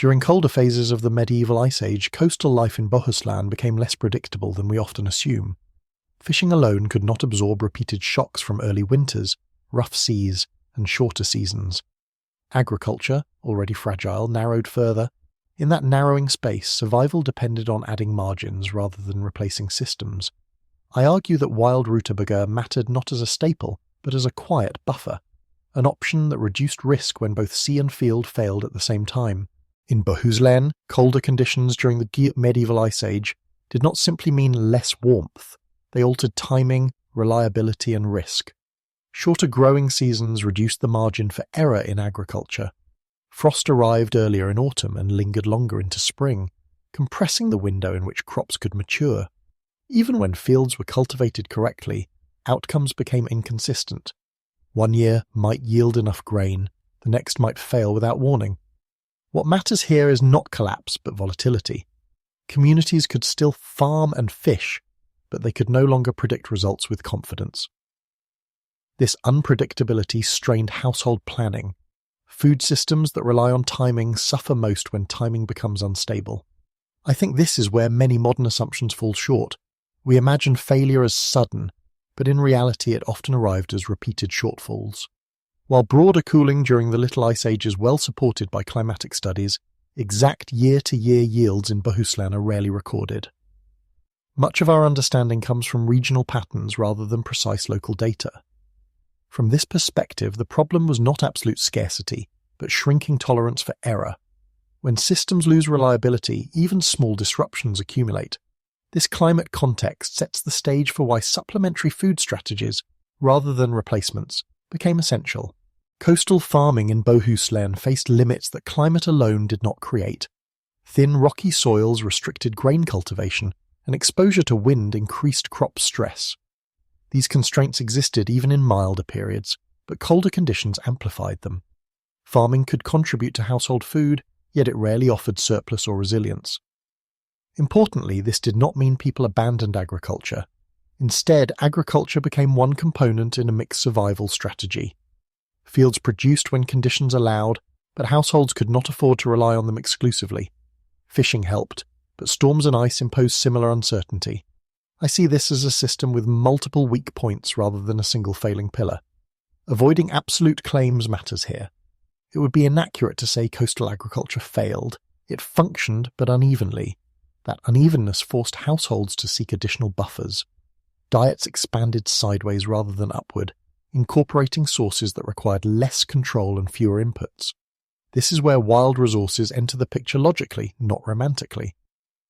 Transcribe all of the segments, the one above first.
During colder phases of the medieval Ice Age, coastal life in Bohuslän became less predictable than we often assume. Fishing alone could not absorb repeated shocks from early winters, rough seas, and shorter seasons. Agriculture, already fragile, narrowed further. In that narrowing space, survival depended on adding margins rather than replacing systems. I argue that wild Rutabaga mattered not as a staple, but as a quiet buffer, an option that reduced risk when both sea and field failed at the same time. In Bohuslän, colder conditions during the medieval Ice Age did not simply mean less warmth. They altered timing, reliability, and risk. Shorter growing seasons reduced the margin for error in agriculture. Frost arrived earlier in autumn and lingered longer into spring, compressing the window in which crops could mature. Even when fields were cultivated correctly, outcomes became inconsistent. One year might yield enough grain, the next might fail without warning. What matters here is not collapse, but volatility. Communities could still farm and fish, but they could no longer predict results with confidence. This unpredictability strained household planning. Food systems that rely on timing suffer most when timing becomes unstable. I think this is where many modern assumptions fall short. We imagine failure as sudden, but in reality it often arrived as repeated shortfalls. While broader cooling during the Little Ice Age is well supported by climatic studies, exact year-to-year yields in Bohuslän are rarely recorded. Much of our understanding comes from regional patterns rather than precise local data. From this perspective, the problem was not absolute scarcity, but shrinking tolerance for error. When systems lose reliability, even small disruptions accumulate. This climate context sets the stage for why supplementary food strategies, rather than replacements, became essential. Coastal farming in Bohuslän faced limits that climate alone did not create. Thin, rocky soils restricted grain cultivation, and exposure to wind increased crop stress. These constraints existed even in milder periods, but colder conditions amplified them. Farming could contribute to household food, yet it rarely offered surplus or resilience. Importantly, this did not mean people abandoned agriculture. Instead, agriculture became one component in a mixed survival strategy. Fields produced when conditions allowed, but households could not afford to rely on them exclusively. Fishing helped, but storms and ice imposed similar uncertainty. I see this as a system with multiple weak points rather than a single failing pillar. Avoiding absolute claims matters here. It would be inaccurate to say coastal agriculture failed. It functioned, but unevenly. That unevenness forced households to seek additional buffers. Diets expanded sideways rather than upward, incorporating sources that required less control and fewer inputs. This is where wild resources enter the picture logically, not romantically.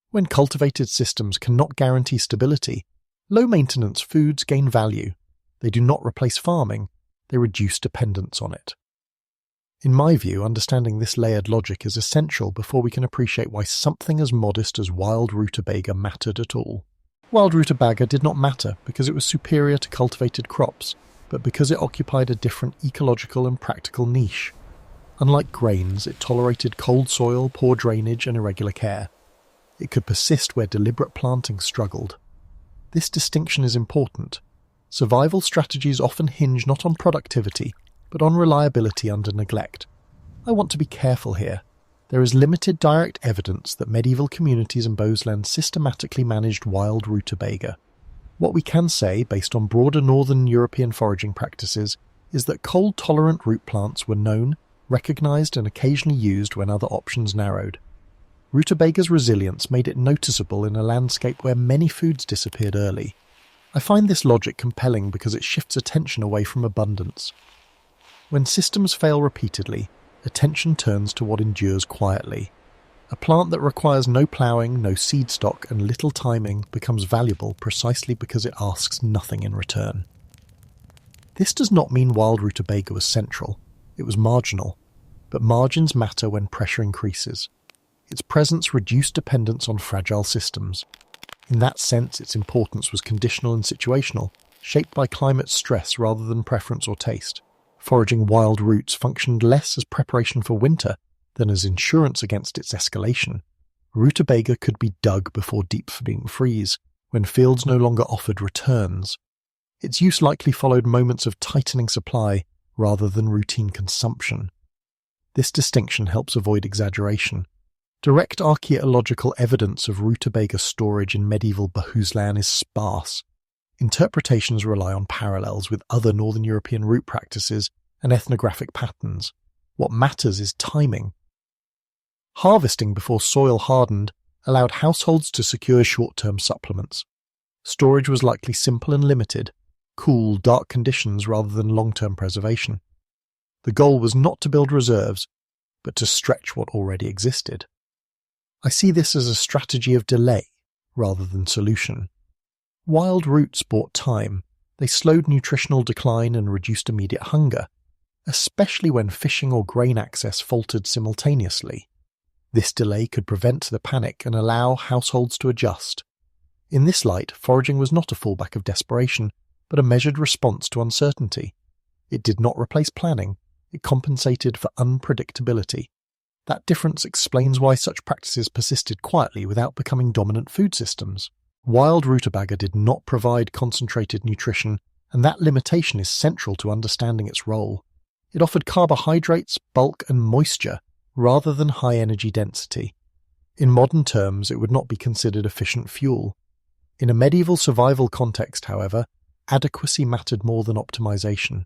When cultivated systems cannot guarantee stability, low-maintenance foods gain value. They do not replace farming, they reduce dependence on it. In my view, understanding this layered logic is essential before we can appreciate why something as modest as wild Rutabaga mattered at all. Wild Rutabaga did not matter because it was superior to cultivated crops, but because it occupied a different ecological and practical niche. Unlike grains, it tolerated cold soil, poor drainage, and irregular care. It could persist where deliberate planting struggled. This distinction is important. Survival strategies often hinge not on productivity, but on reliability under neglect. I want to be careful here. There is limited direct evidence that medieval communities in Bohuslän systematically managed wild Rutabaga. What we can say, based on broader northern European foraging practices, is that cold-tolerant root plants were known, recognised and occasionally used when other options narrowed. Rutabaga's resilience made it noticeable in a landscape where many foods disappeared early. I find this logic compelling because it shifts attention away from abundance. When systems fail repeatedly, attention turns to what endures quietly. A plant that requires no ploughing, no seed stock, and little timing becomes valuable precisely because it asks nothing in return. This does not mean wild Rutabaga was central. It was marginal. But margins matter when pressure increases. Its presence reduced dependence on fragile systems. In that sense, its importance was conditional and situational, shaped by climate stress rather than preference or taste. Foraging wild roots functioned less as preparation for winter than as insurance against its escalation. Rutabaga could be dug before deep-being freeze, when fields no longer offered returns. Its use likely followed moments of tightening supply rather than routine consumption. This distinction helps avoid exaggeration. Direct archaeological evidence of rutabaga storage in medieval Bohuslän is sparse. Interpretations rely on parallels with other Northern European root practices and ethnographic patterns. What matters is timing. Harvesting before soil hardened allowed households to secure short-term supplements. Storage was likely simple and limited, cool, dark conditions rather than long-term preservation. The goal was not to build reserves, but to stretch what already existed. I see this as a strategy of delay rather than solution. Wild roots bought time. They slowed nutritional decline and reduced immediate hunger, especially when fishing or grain access faltered simultaneously. This delay could prevent the panic and allow households to adjust. In this light, foraging was not a fallback of desperation, but a measured response to uncertainty. It did not replace planning, it compensated for unpredictability. That difference explains why such practices persisted quietly without becoming dominant food systems. Wild rutabaga did not provide concentrated nutrition, and that limitation is central to understanding its role. It offered carbohydrates, bulk, and moisture, rather than high energy density. In modern terms, it would not be considered efficient fuel. In a medieval survival context, however, adequacy mattered more than optimization.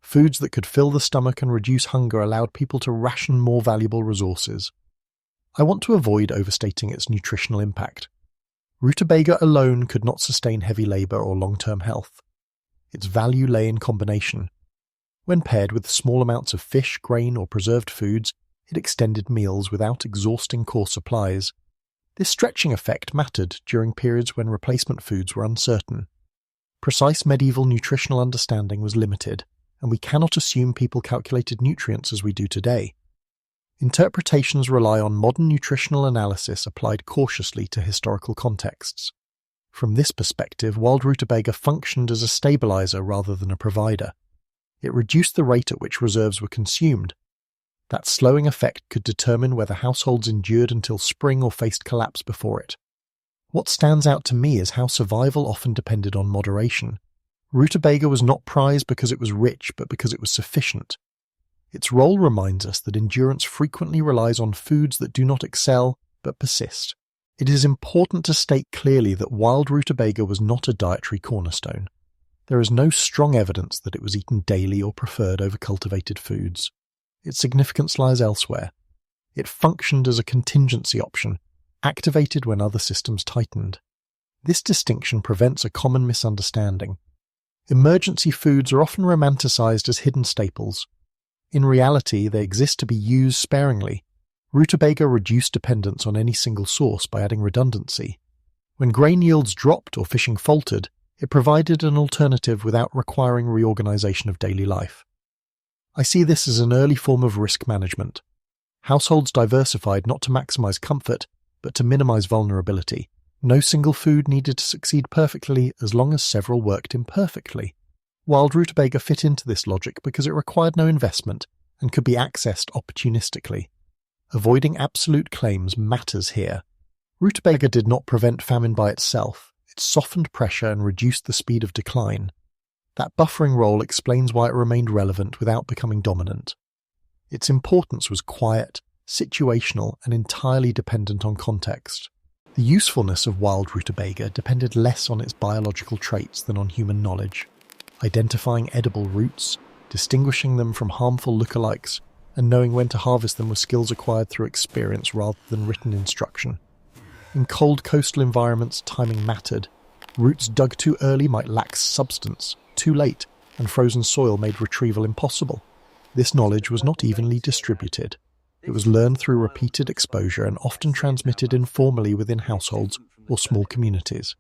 Foods that could fill the stomach and reduce hunger allowed people to ration more valuable resources. I want to avoid overstating its nutritional impact. Rutabaga alone could not sustain heavy labor or long-term health. Its value lay in combination. When paired with small amounts of fish, grain, or preserved foods, it extended meals without exhausting core supplies. This stretching effect mattered during periods when replacement foods were uncertain. Precise medieval nutritional understanding was limited, and we cannot assume people calculated nutrients as we do today. Interpretations rely on modern nutritional analysis applied cautiously to historical contexts. From this perspective, wild rutabaga functioned as a stabilizer rather than a provider. It reduced the rate at which reserves were consumed. That slowing effect could determine whether households endured until spring or faced collapse before it. What stands out to me is how survival often depended on moderation. Rutabaga was not prized because it was rich, but because it was sufficient. Its role reminds us that endurance frequently relies on foods that do not excel, but persist. It is important to state clearly that wild rutabaga was not a dietary cornerstone. There is no strong evidence that it was eaten daily or preferred over cultivated foods. Its significance lies elsewhere. It functioned as a contingency option, activated when other systems tightened. This distinction prevents a common misunderstanding. Emergency foods are often romanticized as hidden staples. In reality, they exist to be used sparingly. Rutabaga reduced dependence on any single source by adding redundancy. When grain yields dropped or fishing faltered, it provided an alternative without requiring reorganization of daily life. I see this as an early form of risk management. Households diversified not to maximize comfort, but to minimize vulnerability. No single food needed to succeed perfectly as long as several worked imperfectly. Wild rutabaga fit into this logic because it required no investment and could be accessed opportunistically. Avoiding absolute claims matters here. Rutabaga did not prevent famine by itself. It softened pressure and reduced the speed of decline. That buffering role explains why it remained relevant without becoming dominant. Its importance was quiet, situational, and entirely dependent on context. The usefulness of wild rutabaga depended less on its biological traits than on human knowledge. Identifying edible roots, distinguishing them from harmful lookalikes, and knowing when to harvest them were skills acquired through experience rather than written instruction. In cold coastal environments, timing mattered. Roots dug too early might lack substance, too late, and frozen soil made retrieval impossible. This knowledge was not evenly distributed. It was learned through repeated exposure and often transmitted informally within households or small communities.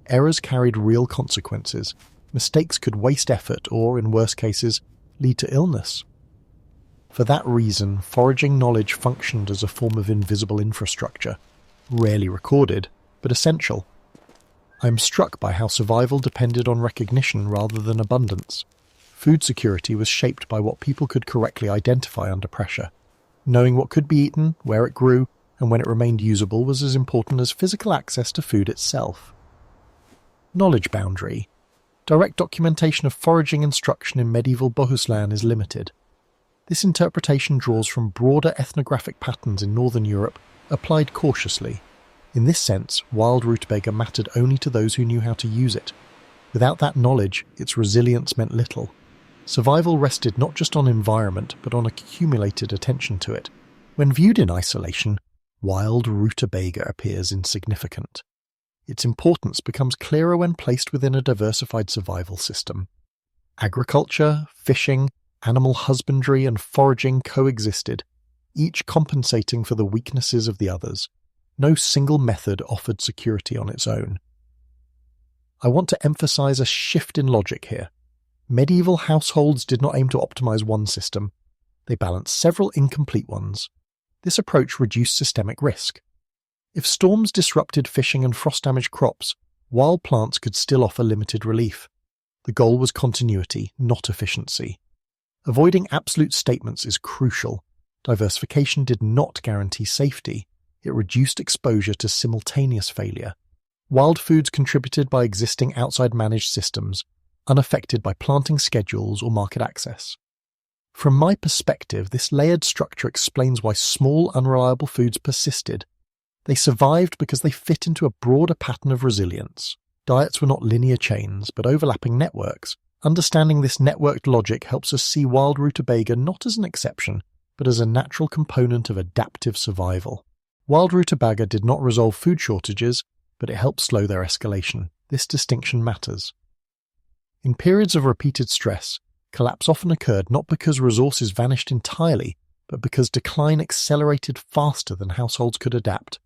Errors carried real consequences. Mistakes could waste effort or, in worse cases, lead to illness. For that reason, foraging knowledge functioned as a form of invisible infrastructure, rarely recorded, but essential. I am struck by how survival depended on recognition rather than abundance. Food security was shaped by what people could correctly identify under pressure. Knowing what could be eaten, where it grew, and when it remained usable was as important as physical access to food itself. Knowledge boundary. Direct documentation of foraging instruction in medieval Bohuslän is limited. This interpretation draws from broader ethnographic patterns in Northern Europe, applied cautiously. In this sense, wild rutabaga mattered only to those who knew how to use it. Without that knowledge, its resilience meant little. Survival rested not just on environment, but on accumulated attention to it. When viewed in isolation, wild rutabaga appears insignificant. Its importance becomes clearer when placed within a diversified survival system. Agriculture, fishing, animal husbandry and foraging coexisted, each compensating for the weaknesses of the others. No single method offered security on its own. I want to emphasize a shift in logic here. Medieval households did not aim to optimize one system. They balanced several incomplete ones. This approach reduced systemic risk. If storms disrupted fishing and frost-damaged crops, wild plants could still offer limited relief. The goal was continuity, not efficiency. Avoiding absolute statements is crucial. Diversification did not guarantee safety. It reduced exposure to simultaneous failure. Wild foods contributed by existing outside managed systems, unaffected by planting schedules or market access. From my perspective, this layered structure explains why small, unreliable foods persisted. They survived because they fit into a broader pattern of resilience. Diets were not linear chains, but overlapping networks. Understanding this networked logic helps us see wild rutabaga not as an exception, but as a natural component of adaptive survival. Wild rutabaga did not resolve food shortages, but it helped slow their escalation. This distinction matters. In periods of repeated stress, collapse often occurred not because resources vanished entirely, but because decline accelerated faster than households could adapt.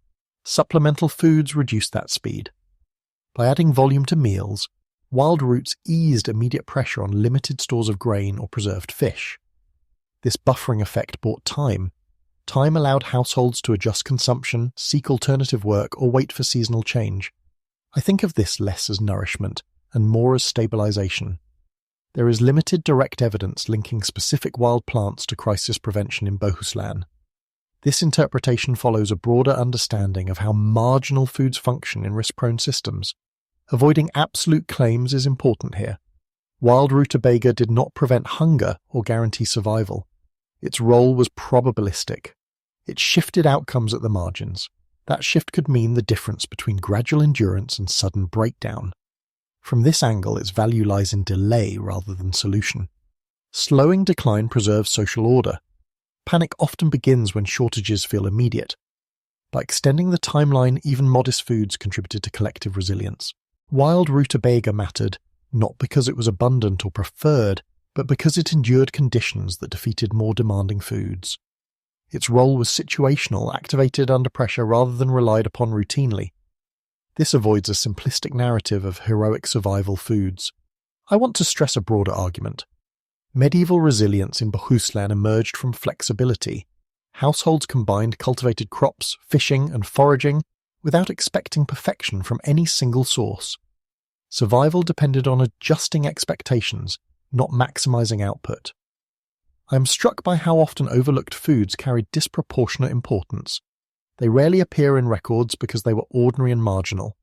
Supplemental foods reduced that speed. By adding volume to meals, wild roots eased immediate pressure on limited stores of grain or preserved fish. This buffering effect bought time. Time allowed households to adjust consumption, seek alternative work, or wait for seasonal change. I think of this less as nourishment and more as stabilization. There is limited direct evidence linking specific wild plants to crisis prevention in Bohuslän. This interpretation follows a broader understanding of how marginal foods function in risk-prone systems. Avoiding absolute claims is important here. Wild rutabaga did not prevent hunger or guarantee survival. Its role was probabilistic. It shifted outcomes at the margins. That shift could mean the difference between gradual endurance and sudden breakdown. From this angle, its value lies in delay rather than solution. Slowing decline preserves social order. Panic often begins when shortages feel immediate. By extending the timeline, even modest foods contributed to collective resilience. Wild rutabaga mattered, not because it was abundant or preferred, but because it endured conditions that defeated more demanding foods. Its role was situational, activated under pressure rather than relied upon routinely. This avoids a simplistic narrative of heroic survival foods. I want to stress a broader argument. Medieval resilience in Bohuslän emerged from flexibility. Households combined cultivated crops, fishing, and foraging without expecting perfection from any single source. Survival depended on adjusting expectations, not maximizing output. I am struck by how often overlooked foods carried disproportionate importance. They rarely appear in records because they were ordinary and marginal.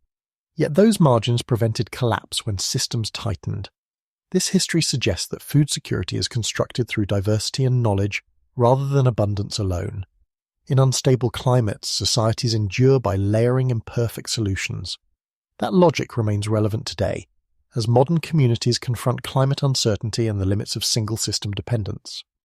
Yet those margins prevented collapse when systems tightened. This history suggests that food security is constructed through diversity and knowledge rather than abundance alone. In unstable climates, societies endure by layering imperfect solutions. That logic remains relevant today, as modern communities confront climate uncertainty and the limits of single-system dependence.